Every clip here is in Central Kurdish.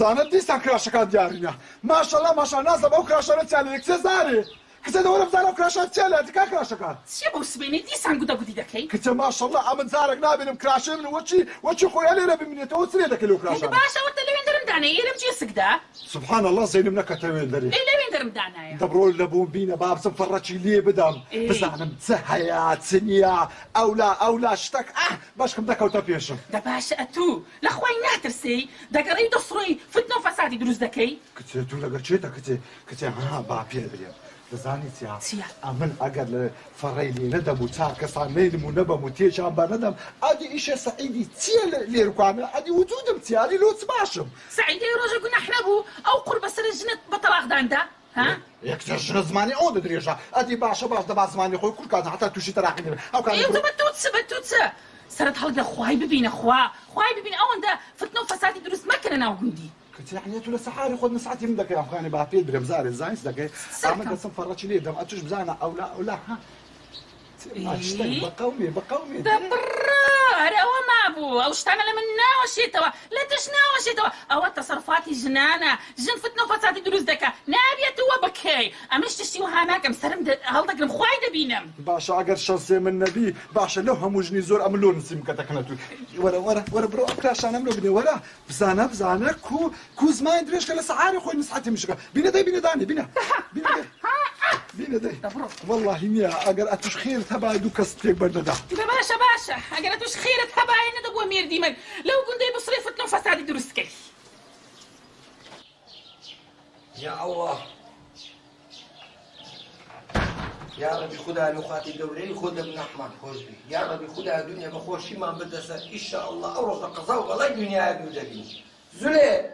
بزانت دیسان کراشەکان دیارینە ماشەڵڵا ماشا نازەم ئەو کراشانە چالێ کچە زارێ کچە دەوەرە بزانە ئەو کراشان چێلە دیکا کراشەکان چێ بەو سبێنێ دیسان گودەگودی دەکەی کچە ماشەڵڵا ئەمن زارێک نابێنم کراشە من وەچی خۆیان لێرە ببینێتەوە چرێ دەکەی لەو کراشان باشە وەتە لەوێن دەرمدانە ئێرەم جێسکدا سبحان الله زەینم نەکەتە وێن دەرێ لەوێن دەرمدانایە دەبڕۆ لەبووم بینە با بچم فەڕەچی لێ بدەم بزانم چ هەیە چ نییە ئەولا شتێک باشکەم دەکەوتە پێشم دە باشە ئەتوو لە خوای ناترسی دەگەڕی دەسڕۆی فتنە و فەسادی دروست دەکەی کچێ تو لەگەر چێتە کچێ با پێ برێم دەزانی چیا ئەمن ئەگەر لە فەڕەی لێ نەدەم و چار کەسان نەیدم و نەبەم و تێجان بە نەدەم ئەدی ئیشە سەعیدی چییە لێرکوانە ئەدی وجودم چیانی لۆچ باشم سەعیدەی ڕۆژە گوناح نەبوو ئەو قوڕ بەسەر ژنت بە تەلاقداندا یەکتر ژنە زمانی ئەو دەدرێژە ئەدی باشە باش دەبا زمانی خۆی کورکات هەتا تووشی تەراقی دەبێت ئەو کار بەتوچە سەرت هەڵدە خوای ببینە خوای ببینە ئەوەندە فتنە و فەسادی دروست مەکەنە ناو گوندی کچیانی تو لە سەحاری خۆت نسعەتی من دەکەی ئەفغانی با پێ برێم زارێ زانست دەکەی ئەمە دەچم فەڕەچی لێ دەم ئەتوش بزانە ئەولا بەقەومێ هەر ئەوە مابوو ئەو شتانە لە من ناوەشێتەوە لە تش ناوەشێتەوە ئەوە تەسەڕفاتی ژنانە ژن فتنە و فەسادی دروست دەکا نابێتەوە بکەی ئەمەش تشتی وها ناکەم سەرم هەڵدەگرم خوای دەبینم باشە ئەگەر شەسێ من نەبی باشە لەو هەموو ژنی زۆر ئەمە لۆ نسیم کە دەکەنە تو وەرە بڕۆ ئەو کراشانەم لۆ بنێ وەرە بزانە کو زمانی درێژکە لە سەحاری خۆی نسعەتی مشکە بینە دانی بینە دەی واللهی نییە ئەگەر ئەتوش خێرت هەبا دوو کەس تێک بەردەدا باشە ئەگەر ئەتوش خێرت هەبایە نەدەبووە مێردی من لەو گوندەی بسڕی فتنە و فەسادی دروستکەی يا الله يا ربي خدها لخاتي دوري خدها من احمد خوشبي يا ربي خدها دنيا بخوشي ما بدس ان شاء الله اورط قصاو والله دنيا بدني زولي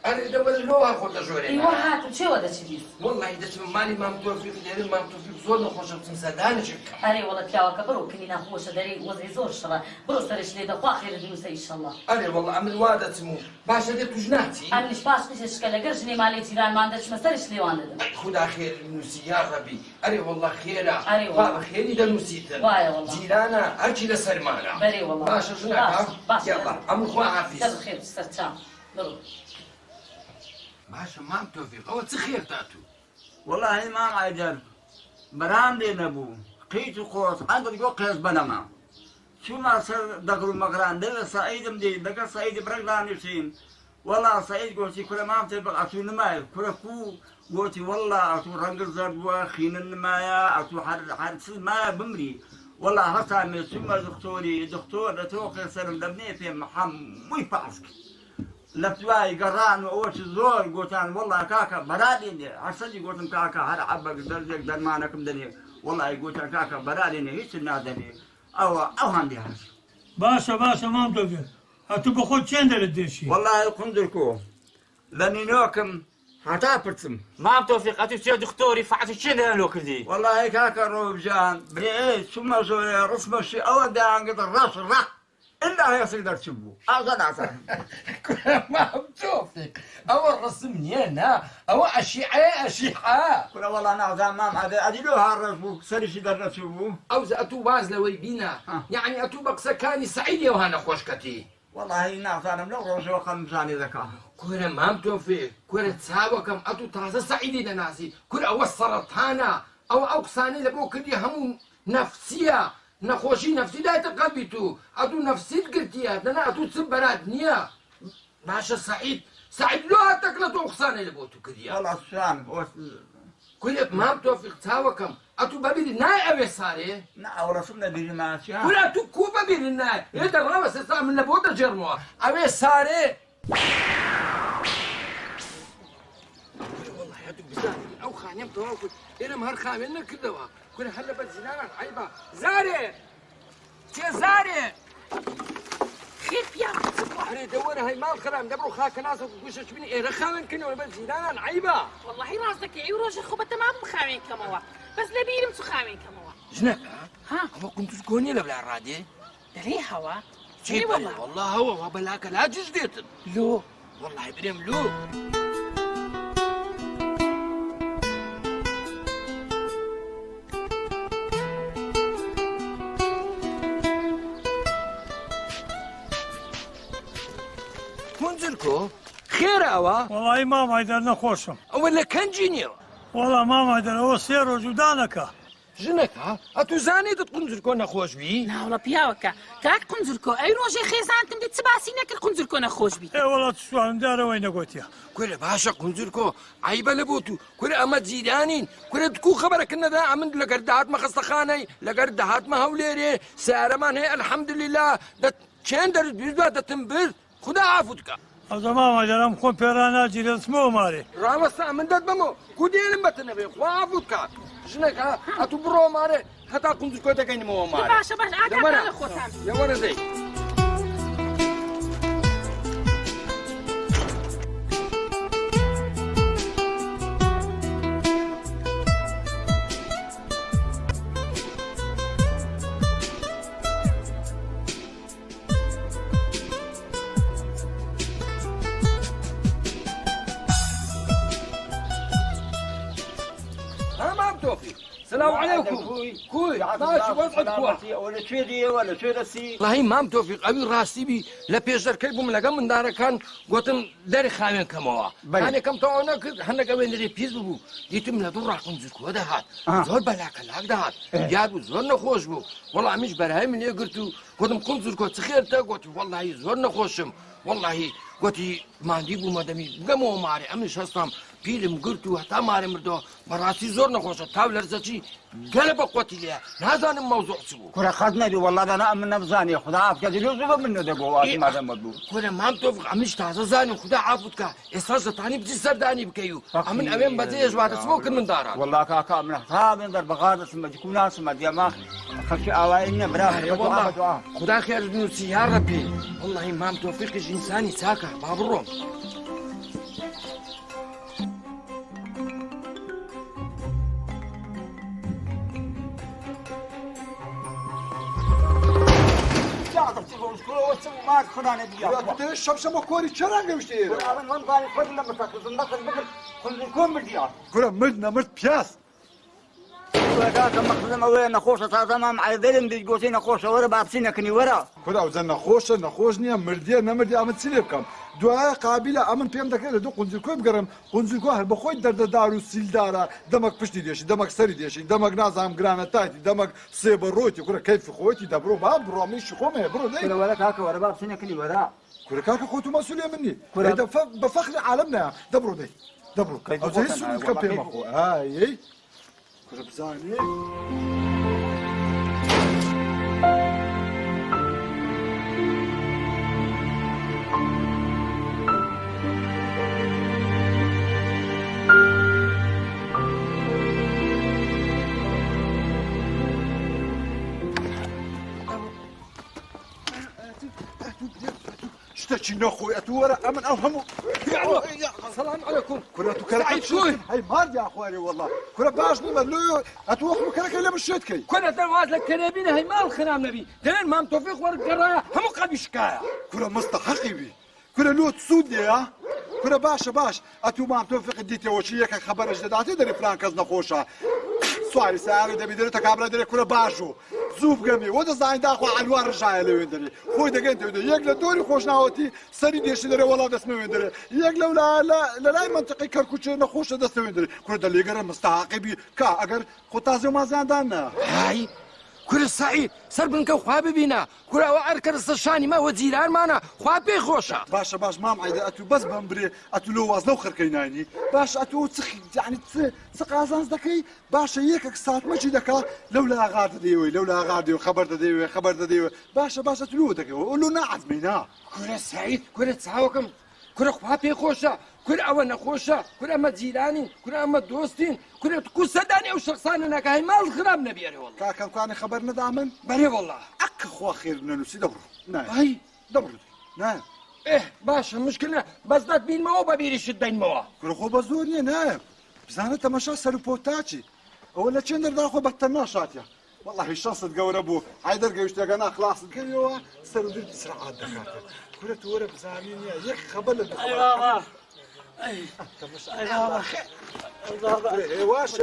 أنا دبل لوها خود جوري. أيوة هات شو هذا الشيء؟ والله إذا مالي ما متوفيق داري ما متوفيق زور نخوش بتمسدان شبكة. أري والله تلاوة كبروا كني نخوش داري وضعي زور شرا بروسرش لي دقوا خير الدنيا إن شاء الله. أري والله عمل وادا تسمو باش هذي تجناتي. أنا مش باش إشكال قرشني مالي تيران ما عندش مسرش لي وانا ده. خدا خير النسي يا ربي. أري والله خيرا. أري والله. بابا خيري ده نسيتن. واي والله. جيرانا أرجي لسرمانا. بري والله. باش جناك. باش. يلا عمل خوا عافيس. كل خير استرجع. ضرب. باشا ما عم توفيق أول تخير تاتو والله ما عجب برام دي نبو قيت قوس عندك جو قيس بنما شو ما صار دقرو مقران ده سعيد مدي دقر سعيد برقلان يسين والله سعيد قوتي كل ما تبقى أتو نماي كل كو قوتي والله أتو رنق الزربوة خين النمايا أتو حد ما بمري والله هسا من ثم دكتور توقي سلم دبني في محمد باسك لفتواي قران وأوش الزور قوتان والله كاكا براديني عسلي قوتن كاكا هر عبك درجك درمانكم دني والله قوتن كاكا براديني هيش النادني أو هندي هاش باشا ما متوقع هاتو بخود چند الدشي والله القندركو لاني نوكم حتى برتم ما توفيق أتو تشير دكتوري فعتو شنو لو كذي والله كاكا روبجان بريء ثم زوري رسم الشيء أول دا عن قدر راس الرح إلا هي تقدر تشوفه أو أصلا ما بتوفيق أو الرسم هنا أو أشيعة كل والله أنا زمان هذا أدلوها الرسم سريش قدر تشوفه أو أتو باز لوي بينا يعني أتو بقى كاني سعيد وهنا خوشكتي والله ناس أنا من أول شو خمساني ذكاء كل ما بتوفيق كل تساوى كم أتو تازة سعيد ناسي كل أو السرطانة أو أقصاني لبو كدي هم نفسية نخوشي نفسي لا تقبتو أتو نفسي قلتيها أنا أتو تسبرات نيا باشا سعيد لو هتكلتو أقصاني لبوتو كديا والله السلام كل ما بتوفيق تساوى كم أتو بابيل ناي أبي صاري نا ورسمنا بالماشي كل أتو كوبا بابيل الناي يد الرابس استعمل من لبوتا جرموا أبي صاري والله يا دوب بزاف أو خانيم تواكل إنا مهر خاملنا كدوا كل هلا بتزنان عيبة زاري خيف يا أنا دورها هاي ما الخرام دبرو خاك ناس وكوشش بني إيه رخامن كنا ولا بتزنان عيبة والله راسك يا روج خبة تمام مخامين كموا بس لبيرم سخامين كموا جنب ها هو كنت تكوني لا بلا رادي دري هوا شي والله هو بلاك لا جديد لو والله بريم لو قونجرکۆ خێراوە وەڵی مامایدەر نەخۆشم ئەوە لە کەنجی نییە وەڵا مامایدەرەوە 3 ڕۆژ جودانەکە ژنەکە ئەتو زانێتت قونجرکۆ نەخۆشبی ناوڵە پیاوەکە کاک قونجرکۆ ئەی ڕۆژێ خێزانتم دێت چ باسی نەکرد قونجرکۆ نەخۆش بیت وڵات سوانمدارەوەی نەگوتیە کورە باشە قونجرکۆ عیبە لە بۆ تو کورە ئەمە جیرانین کورە دوو خەبەرەکە نەدا ئەمن لەگەر داهاتمە خەستەخانەی لەگەر داهاتمە هەولێرێ سیارەمان هەیە ئەلحەمدوللیلا چێن دەرت بیردووە دەتم برد خدا عافوت کە ئەوزە مامایدەرم خۆم پێران ناگیرێ دەچمەوە مارێ ڕاوەستا من دەت بمەوە کو دێنم بەتە نەبێ خوا عافوت کات ژنەکە ئەتو بڕۆ مارێ هەتا قونجرکۆ دەگەینمەوە مارێ باشە باش ئاگادار لە خۆتان لەوەرە دەی السلام عليكم كوي ماشي وضعك كوي ولا شوي دي ولا شوي دسي والله مام توفيق ئەوی ڕاستی بی لە پێشدەرکەی بووم لەگەڵ مندارەکان گوتم دەری خاوێن کەمەوە هەنێکم تەواو نەکرد هەندێکە وێنەرێ پیس ببوو دیتم لە دوو ڕاقونجرکۆ دەهات زۆر بەلاکەلاک دەهات یاد بوو زۆر نەخۆش بوو وەڵا ئەمیش بەرهای من لێگرت و گوتم قونجرکۆ چ خێرتە گوتی وەڵڵاهی زۆر نەخۆشم وەڵڵاهی گوتی ماندی بوومە دەمی بگەمەوە مارێ ئەمش هەستام پیلم گرت و هەتا مارێ مردەوە بەڕاستی زۆر نەخۆشە تاو لەرزەچی گەلە بە قوتی لێ نازانم مەوزوع چ بوو كره خدنا دي والله انا من نبزاني خدا عافك دي لو زبا منه دغو واسي ما مدبو کورە مام تۆفق ئەمیش تازە زانم خدا عافوت کە ئێستا دەتانی بچی سەردانی بکەی و ئەمن ئەوێن بەجێژ واتەچمەوە کرد من داران والله كاكا من حساب من در بغاد اسم تكون ناس ما دي ما خشي اوائلنا برا خدا خێر نووسی یا ڕەبی وەڵڵاهی مام تۆفیقیش ئینسانی چاکە با بڕۆم شەمشەمە کۆری چێرانگەوشتێ کورە مرد نەمرد پیاس مەخزم ئەوەیە نەخۆشە تازە مام عەدەرم دیگۆتی نەخۆشە وەرە بابچی نەکەنی وەرە کورە ئەوزە نەخۆشە نەخۆش نییە مردیە نەمردی ئەمە چی لێ بکەم دوایە قابلە ئەمن پێم دەکەێت لە دوو قونجرکۆی بگەڕم قونجرکۆ هەر بەخۆی دەردەدار و سیلدارە دەمەک پشتی دێشی دەمەک سەری دێشی دەمەک نازانم گرانە تاتی دەمەک سێ بە ڕۆیتی کورە کەیفی خۆیتی دەبڕۆ با بڕۆمیشی خۆمێ بڕۆ دەی وەرە کاکە وەرە بابچی نەکەنی وەرە کورە کاکە خۆت و مەسئولێ من نی بە فەخری عالەم نایە دەبڕۆ دەی دەبڕۆ ئەوزە هیچ سوود بکەم پێمە خۆ ئای کورە بزانێ شتێکی نەخۆی ئەتو وەرە ئەمن ئەو هەموو سلام علیکم کورە تو کەرەکەی چۆی هەی ماردیا خوارێ وەڵڵا کورە باش نیمە لۆ ئەتو وەخم کەرەکەی لە من شێتکەی کورە دەواز لە کەرێبینە هەی ماڵ خرام نەبی دەڵێن مام تۆفیق وەرگەڕایە هەموو قەبی شکایە کورە مستەحەقی بی کورە لۆ سوود لێە کورە باشە باش ئەتو مام تۆفیقت دیتەوەچی یەکە خەبەرش دەداتێ دەری فلان کەس نەخۆشە سواری سیارە دەبی دەرێتە کابرا دەرێ کورە باش و زوو بگەمی وە دەزانین داخوا ئەلوار ڕژایە لەوێن دەرێ خۆی دەگەن تێ یەک لە دۆری خۆشناوەتی سەری دێشی دەرێ وەڵا دەستمەوێن دەرێ یەک لەو لە لای منتقی کەرکوچێ نەخۆشە دەستەوێن دەرێ کورە دەلێگەرە مستەحەقی بی کا ئەگەر خۆ تازە مازیاندان نە هاي کورە سعید سەر بنکە خوا ببینە کورە ئەوە ئەرکەرستە شانی ماوە جیرانمانە خوا پێی خۆشە باشە باش مام عیدە ئەتو بەس بەم برێ ئەتو لۆ واز لەو خەرکەی نانی باش ئەتو یعنی چ قازانز دەکەی باشە یەکێک ساتمەچی دەکا لەو لە ئاغار دەدەیەوەی لەو لە ئاغار دێوە خەبەر دەدەیەوێ خەبەر دەدەیەوە باشە باش ئەتو لۆ دەکەوە لۆ نەعەزمەینا کورە سعید کورە چاوەکەم کورە خوا پێی خۆشە کورە ئەوە نەخۆشە کورە ئەمە جیرانین کورە ئەمە دۆستین کورە کو سەدانی ئەو شەخسانە ناکە هەی ماڵ خراب نەبێرێ وەڵڵا کاکەمکانی خەبەر نەدا من بەرێ وەڵڵا ئەکە خوا خێر نەنووسی دەبڕۆ هەی دەبڕۆ نایە باشە مشکلە بەس دەت بینمەوە بە بیریشت دەینمەوە کورە خۆ بە زۆر نییە نایە بزانە تەمەشا سەر و پۆتاچی ئەوە لە چێن دەردا خۆ بەتە ناشاتە والله شانست گەورە بوو حیدەر گەوشتێکە ناخلاصت کردەوە سەر و دڵی سرعات دەکاتە کورە تو وەرە بزانین نیە یەک خەبەر لە واش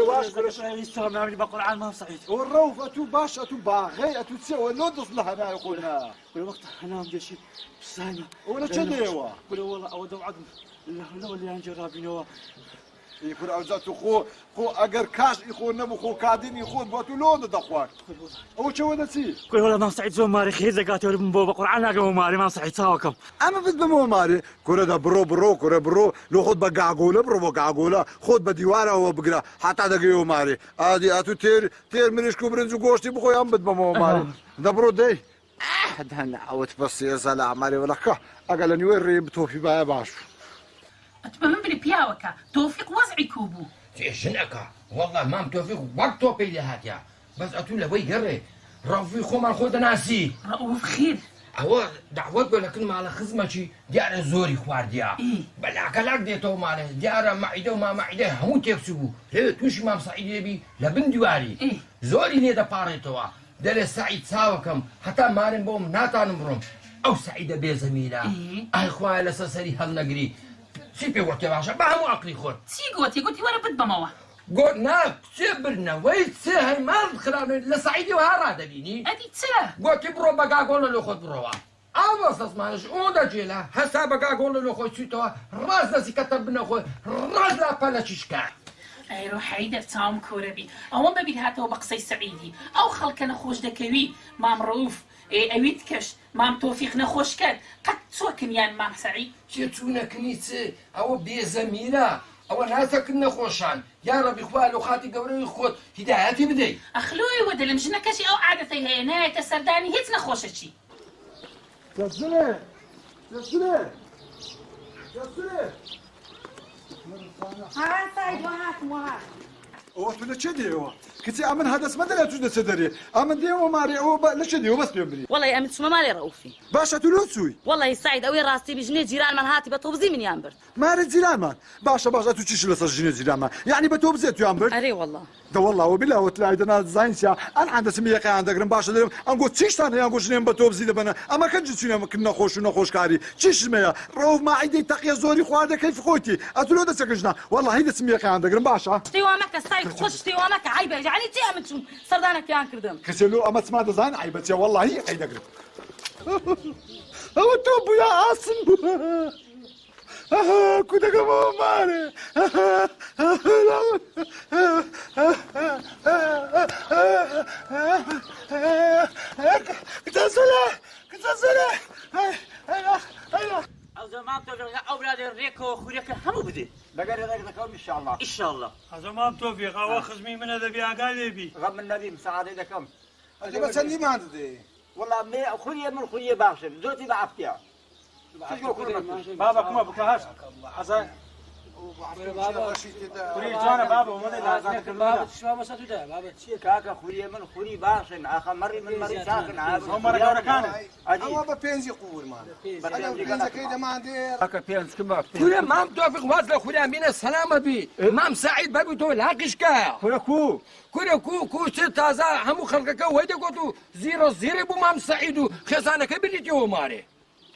بقرعان ما صحيت والروف اتو باش اتو باغي اتو تسوى نودس لها انا يقولنا كل وقت انا مجشي بسانه ولا تشديوا كل والله او دوعد لا اللي انجرابينو يكون اوزاتو خو اگر كاش يخو نبو خو كادين يخو بوتو لون دخواك او شو ودتي كل والله ما صحيت زو ماري خير زقاتي ورب بو بقرعان اقو ماري ما صحيت ساوكم اما بد بمو ماري كره دا برو كره برو لو خد بقاقوله برو بقاقوله خد بديواره وبقرا حتى دقيو ماري ادي اتو تير منش كوبرنزو غوشتي بخو يام بد بمو ماري دا برو دي دهنا عوت بس يا سلام ماري ولا كه اقل نوري بتوفي بقى باش أتبهم بلي بياوكا توفيق وزعي كوبو شنكا والله مام توفيق وقت توبي لهاتيا بس أتولى وي قري رافي خمر خود ناسي رؤوف خير هو دعوت لكن ما على خزمتي ديار زوري خوارديا إيه؟ بلا كلاك ديتو ماله ديار معده وما معده همو تكسبو ليه توش مام سعيد بي لبن دواري إيه؟ زوري نيدا باريتوا دل سعيد ساوكم حتى مارن بوم ناتا نمرم او سعيده بزميله إيه؟ اخويا لسسري هالنقري سيبي وقت باشا ما همو عقلي خور تي قلتي ولا بد بموا قلنا سبرنا ويتسهل ما دخلنا لسعيدي وهارا دبيني أدي تساه قلت برو بقى قول له خذ بروا أبغى اسمعش أودا جيلا هسا بقى قول له خذ سيتوا راس ناسي كتبنا خذ راس لا بلا تشكا أي روح عيدة تام كوربي أو ما ببي هاتو بقصي سعيدي أو خلك نخوش دكوي مام رؤوف أويت كش مام توفيق نخوش كان قد توكن يان مام سعيد شتونا كنيتي أو بي زميلة أو ناسا كنا خوشان يا ربي خوالو خاتي قوري خود هداياتي بدي أخلوي ودل مجنا كشي أو عادتي هي نهاية السرداني هيت نخوشتشي تسلي ها سعيد وهات او تو لشدي هو كنتي امن هذا اسمه لا توجد سدري امن دي وماري او لشدي هو بس يومري والله يا أمت شما مالي رؤوفي باشا تلوسوي والله سعيد أوي راسي بجنيه جيران من هاتي بتوبزي من يامبر ماري زلامان باشا تو تشيش لسجين زلامان يعني بتوبزيت يامبر أري والله ده والله وبالله وتلاقي دنا زاينسيا انا عند سميه قا عندك باشا لهم انقول تشيش ثاني انقول شنو بتوبزي دبنا اما كنت شنو كنا خوش كاري تشيش ميا روف ما عيدي تقيا زوري خوارده كيف خوتي اتلو ده سكجنا والله هيدا سميه قا عندك باشا تيوامك سعيد خوش تيوامك عيبه يعني تي أمت شو سردانك يان كردم كسلو اما تسمع دزاين عيبتي والله هي عيدك هو توبو يا عاصم كنت كمان مالي كنت أسأله او زمان توفيق اولاد الريكو خوريك همو بدي بقري ذلك ذكرهم ان شاء الله ان شاء الله هذا ما توفيق او خزمي من هذا بيا قال بي غم النبي مساعدة ذكرهم بس اللي ما عندي والله ما خويا من خويا باخشم زوجتي بعفتيها بابا كما بكهاش هذا كوري جوانا بابا وما لازم بابا تشوا ما ساتو ده بابا كاكا خويا من خوري باخشم اخا مري من مري ساكن عارف هم رجعوا كان أنا ببينزي قول ما أنا ببينزي كده ما عندي كاكا بيانس كما خويا مام توفيق واصل خويا من السلامة بي مام سعيد بابي تو لاقش كا خويا كو تازا همو خلقك ويدا قلتو زيرو بو مام سعيد خزانة كبريتي هو ماري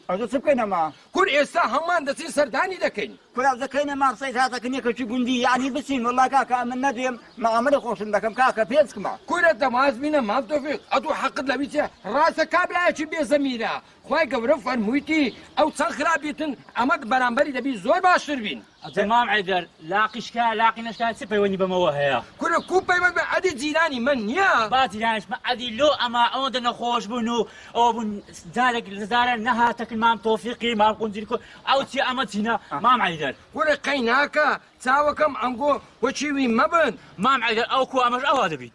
أجل سبكينا ما كل إسا همان دسي سرداني لكن كل ذكينا ما صيت هذا كني كشي قندي يعني بسين والله كاكا من نديم ما عمل خوش عندكم كاكا بيانس كما كل الدماز منا مام توفيق أدو حق لبيتي راسك كابلا يشي بي زميلة خواهي قبرو فرمويتي أو تنخرا بيتن أمد برانبري دبي زور باشر بين تمام عيدر لاقيش كا لاقي نشكا سيبي وني بموهيا كل كوبا ما عدي جيراني من يا باتي دانش ما ادي لو اما عودنا خوش بنو او بن زارك زار نهاتك مام توفيقي مام قنديلكو او تي امتنا مام عيدر كل قيناكا تاوكم انقو وشيوي مبن مام عيدر او كو امش او هذا بي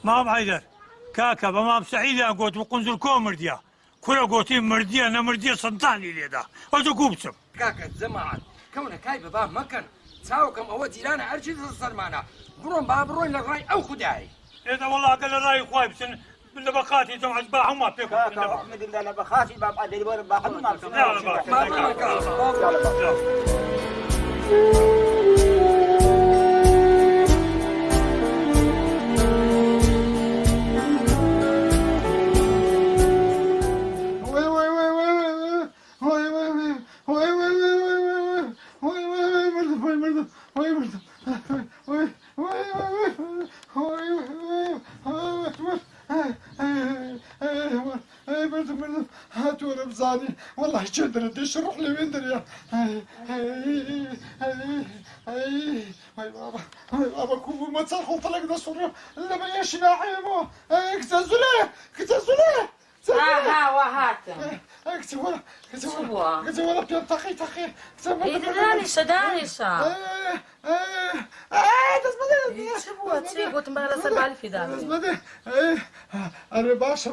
مام حيدر كاكا بمام سعيدة قلت وقنزل كو مرديا كل قوتين مرديا انا مرديا صداني ليدا وزو قوبتم كاكا زمان كونه كاي بابا مكان تاوكم او جيرانا ارجي السلمانة برون بابرون لغاي او خداي اذا والله قال راي خواي بس بالنبقات تبع اتباع وما فيكم كاكا احمد الله انا بخاتي باب ادري ولا باخذ ما دەزانی والله چێ دەرە دێش ڕوح لەوێن دەریا وای بابا کوبوومە چەند خۆڵتەلێک دەسوڕێ لەمە یەشی ناحێمەوە کچە زولێ کچە زولێ ها وهاتم كنت ولا بيان تقي دانيشة دانيشة قلت ما لا سلب علي في داري انا باش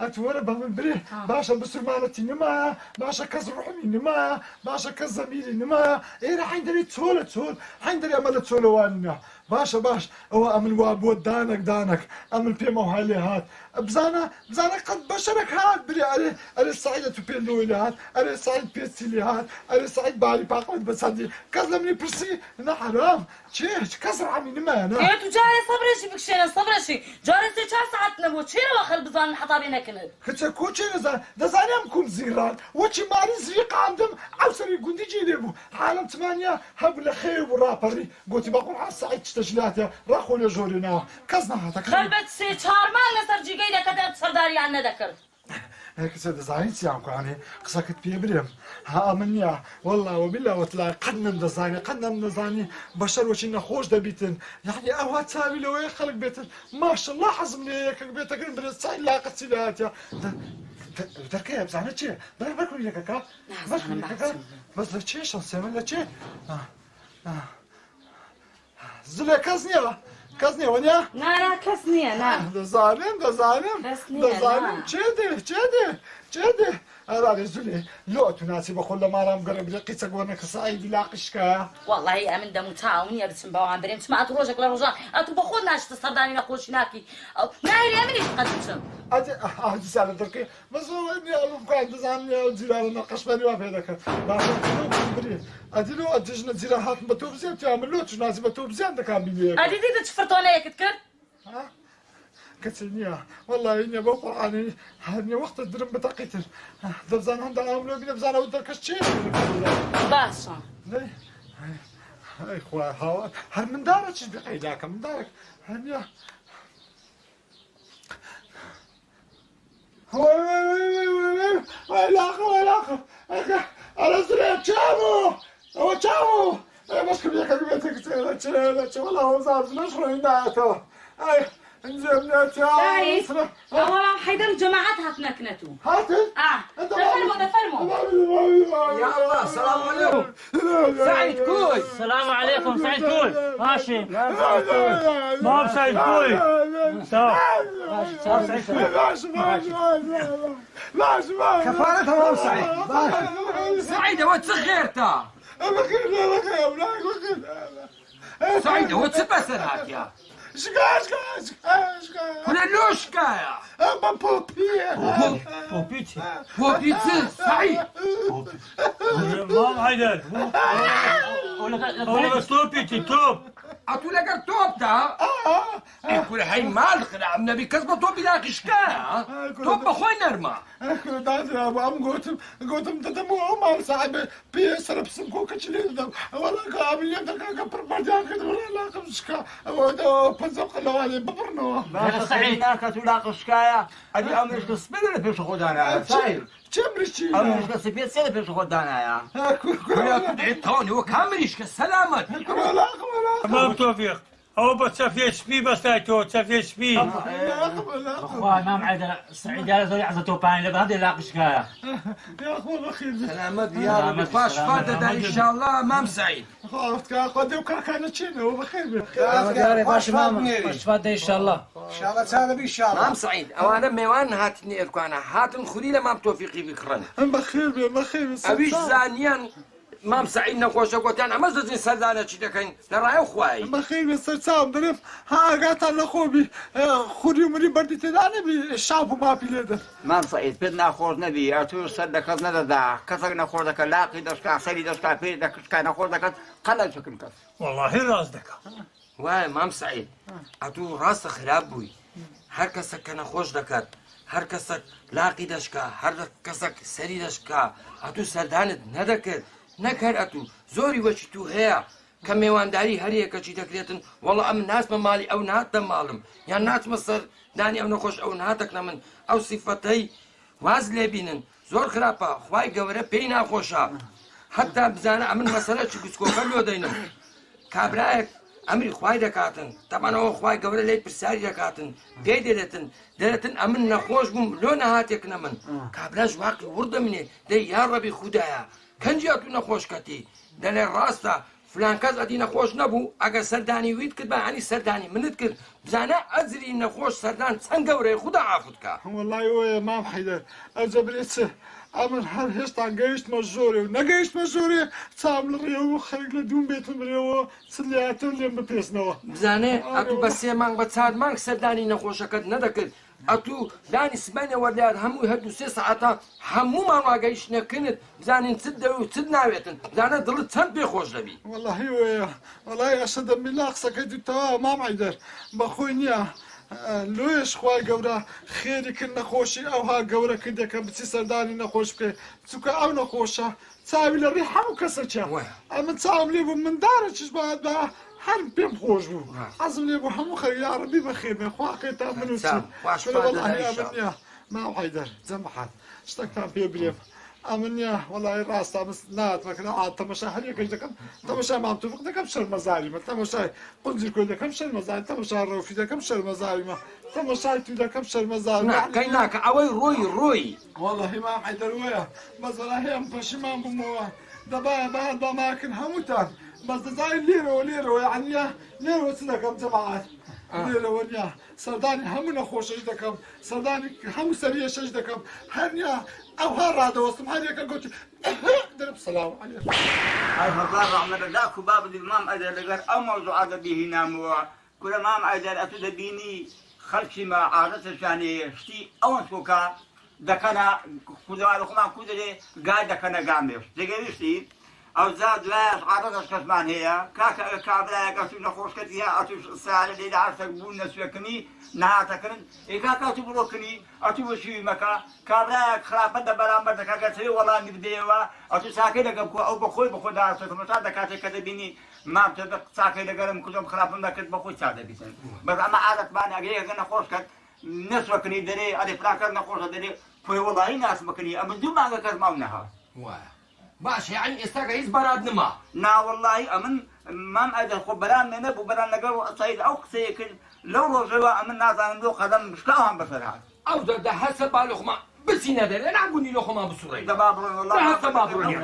اتورى بمن بري باشا بسرمانتي نما باشا كز روحي نما باشا كز زميلي نما ايه راح يندري تول حيندري امل تول وانا باش هو امل وابود دانك امل بيما وهالي هات بزانا قد بشرك هات بري على السعيدة تبيلوي هات على السعيد بيستيلي هات على السعيد بالي باقود بس هادي كزلمني برسي انا حرام تشيش كسر عني نما انا كيف جاري صبرشي بكشينا صبرشي جاري سي 4 ساعات نبو تشينا واخر بزان حطابينا كند كنت كوتشي دزانيام كوم زيران وشي ماري زيق عندهم عوسري قندي جيدبو حالم 8 هبل خيب ورابري قلت بقول على السعيد تشتجلاتي راخو لي جورينا كزنا هاتك خلبت سي 4 مال نصر جيجيدا كتب سرداري عنا ذكرت هيك سيد زاين سيامكو يعني قصاكت بيبريم ها منيا والله وبالله وتلا قنن دزاني بشر وشينا خوش دبيتن يعني اوها تساوي لو خلق بيتن ما شاء الله حزمني هيك بيتك برساي لاقت سيلاتيا تركيا بزعنا تشي بركو لك كاكا بس لا تشي شو سيمن لا تشي زلي كازنيا ونيا لا كسنية لا دزانم چه هذا زلي لو تناسب كل ما رام قرب قصة قولنا كصايد لاقشكا والله يا من دم تعاون يا بسم باو عم بريم ما تروجك لرجع اتو بخود ناش تصرداني نخوش ناكي ناير يا مني قدشم اجي سال تركي بس هو اني اعرف قاعد دزاني وزيران ناقش بني وافيدك ادلو ادجنا زيراحات بتوب زين تعمل له تناسب بتوب زين ده كان بيجي ادي تشفرتونا هيك تكر كتنيا والله إني بقول عني وقت الدرم بتقيتر دبزان عندنا عملوا بنا بزانا ودرك الشيء باشا هاي خويا هاو هل من دارك شو بقيداك من دارك هنيا ويلاخ على سريع تشامو بس كبيرك بيتك والله هو صار نشره هنا تو اي انزل شايف هو حيدر جماعات هاتنكنتو هاتن دفرموا يا الله السلام عليكم سعيد كوي السلام عليكم سعيد كوي ماشي ما سعيد كوي كفارتها ما سعيد سعيد وتسخيرته سعيد وتسبسرات يا شكا كنا لوشكايا بوبيتي سعيد مام هيدر ولا بس توبيتي توب أتو لك التوب ده كل هاي مال خلع من نبي كسبة توب لا كشكايا توب بخوي نرمى قلتم تدمو مال صاحب بيسر بسمكو كتشلين ولا قابل يدك كبر بعدين كده ولا لا كمشكا وده بنزق لوالي ببرنو يا سعيد ناكت ولا قشكايا ادي امرش كسبنا فيش خدانا سعيد تمرشي امرش كسبيت سنه فيش خدانا يا ويا تدعي توني وكامريش كسلامة ما بتوفيق هو بس في سبي بس لا تو في سبي اخوان ما معي سعيد يا زوج عزة توبان اللي بهذه لاقش كايا يا اخو الاخير سلامة يا رب فاش فادة ان شاء الله مام سعيد خافت كاخذ وكان تشينا وبخير باش فاد ان شاء الله ان شاء الله مام سعيد اوانا ميوان هاتني اركوانا هاتن خلي لمام توفيقي بكرن بخير اويش زانيان مام سعيد نخوش قوتان اما زين سردانه چی دکن لراي خوای بخير بس سام درف ها قالت انا خوبي خوري مري بدي تداني بالشعب ما في ليدر ما سعيد بدنا خور نبي اتو صدق ندا كسرنا خور دك لاقي دشكا سري دشكا في دك كان خور دك قلل شكل كس والله راس دك واي مام سعيد اتو راس خراب بوي هر کسک کنا خوش دکات هر کسک لاقي دشكا هر کسک سري دشكا اتو سردانت ندکت نكر اتو زوري وش تو هيا كميوانداري هريه كشي تكريتن والله ام ناس مالي او نات مالم يعني ناس مصر داني او نخوش او ناتك من او صفتي واز لبينن زۆر خراپە خوای گەورە پێی ناخۆشە حتا بزانە ئەمن مەسەلەی گوچکۆکە لۆ دەینم کابرایەک ئەمری خوای دەکاتن تەمانەوە خوای گەورە لێی پرسیاری دەکاتن پێی دەرێتن ئەمن نەخۆش بووم لۆ نەهاتێکنە من کابراش واقعی وردەمنێ دەی یا ڕەبی خوددایە کەنجیا تو نەخۆشکەتی دەڵێ ڕاستە فلان کەس ئەدی نەخۆش نەبوو ئەگە سەردانی ویت کرد بە ئەنی سەردانی منت کرد بزانە ئەجری نەخۆش سەردان چەند گەورەی خوددا ئافوتکە وەڵای ئەوەیە مام حەیدەر ئەوجە برێت چ ئەمن هەر هێشتا گەیشتمە زۆرێ و نەگەیشتمە زۆرێ چام لە ڕێەوە خەرک لە دوم بێتم برێەوە چ لاتە لێم بپێستنەوە بزانێ ئەتوو بە 3 مانگ بە 4 مانگ سەردانی نەخۆشەکەت نەدەکرد ئەتوو دانی سبەنە وەردار هەمووی هەردوو 3 سەعاتە هەموومان واگەیشتنەکردت بزانین چت دەوێ و چت ناوێتن بزانە دڵت چەند پێخۆش دەبی وەڵاهی وەیە وەڵای ئەشە دەمیلا قسەکەی دوتەوە مام حەیدەر بەخۆی نییە لۆیش خوای گەورە خێری کرد نەخۆشی ئەوها گەورە کردێکە بچی سەردانی نەخۆش بکە چووکە ئەو نەخۆشە چاوی لە ڕێ هەموو کەسەچە ئەمە چاوم لێ بوو مندارە چش باید بە هەر پێم خۆش بوو حەزم لێ بوو هەموو خەر یاڕەبی بەخێمێ خواقێتان بنووسم نییە مام حەیدەر جەمەحات شتێکتان پێ برێم ئەمن نییە وەڵای ڕاستە ناتمەکەن تەمەشا هەریەکەش دەکەم تەمەشا مامتوفق دەکەم شەرمەزاریمە تەمەشای قونجی کوێ دەکەم شەرمەزاری تەمەشا ڕۆفی دەکەم شەرمەزاریمە تەمەشای تو دەکەم شەرمەزاری کەی ناکە ئەوەی ڕۆی وەڵاهی مام حەیدەر وەیە بەس وەڵاهی ئەم پەشیمان بوومەوە دەبایە باهات باماکن هەمووتان بەس دەزانین لێرەوە یعنیە لێرەوە چ دەکەم جەماعەت لێرەوە نییە سەردانی هەموو نەخۆشەش دەکەم سەردانی هەموو سەریەشەش دەکەم هەر نییە ئەوها ڕادەوەستم هەریەکە گوتی دەرب سەلام عەلەیکم ئەی هەزار ڕەحمەت داک و بابدی مام ئەیدەر لەگەر ئەو مەوزوعە دەبیهی نامەوە کورە مام ئەیدەر ئەتوو دەبینی خەڵکی مە عادەتەشانێ شتی ئەوەن سۆکە دەکەنە خودەوارە خۆمان کو دەرێ گای دەکەنە گامێش دەگەویستی ئەو زاد لایەش عادەتەش کەسمان هەیە کاکە کابرایەک ئەتوو نەخۆشکەتی هەیە ئەتوو سارە لێدا عەرسێک بوو نەسوێکردنی نەهاتەکردن ئێکاکە ئەتوو بڕۆکردنی ئەتوو بە شووی مەکە کابرایەک خراپەت دە بەرامبەر دەکاکە سەرێ وەڵامی بدەیەوە ئەتوو چاکەی دەگەم کو ئەو بەخۆی بەخۆدا عەرسێکم تا دەکاتێک کە دەبینی مام تۆ چاکەی دەگەرم کودۆم خراپم دەکرد بەخۆی چا دەبیتن بەس ئەمە عادەتمان ئەگەر نەخۆش کرد نەسوەکردنی دەرێ ئەدێ فلانکەس نەخۆشە دەرێ خۆی وەڵاهی ناسمەکردنی ئەمە دوو مانگە کەس ماو نەهات باش یعنی ئێستاکە هیچ بەرات نما ناوەڵی ئەمن مام ئەدە خۆ بەران نەبوو بەران لەگەڵ سعید ئەو قسەیە کرد لەو ڕۆژەوە ئەمن نازانم دۆ قەدەم بشکاوان بەسەر هات ئەو دەدا هەسە با لە خۆمان بچینە دەرێ نابوونی لە خۆمان بسوڕێ دەبا بڕۆین هەسە با بڕۆین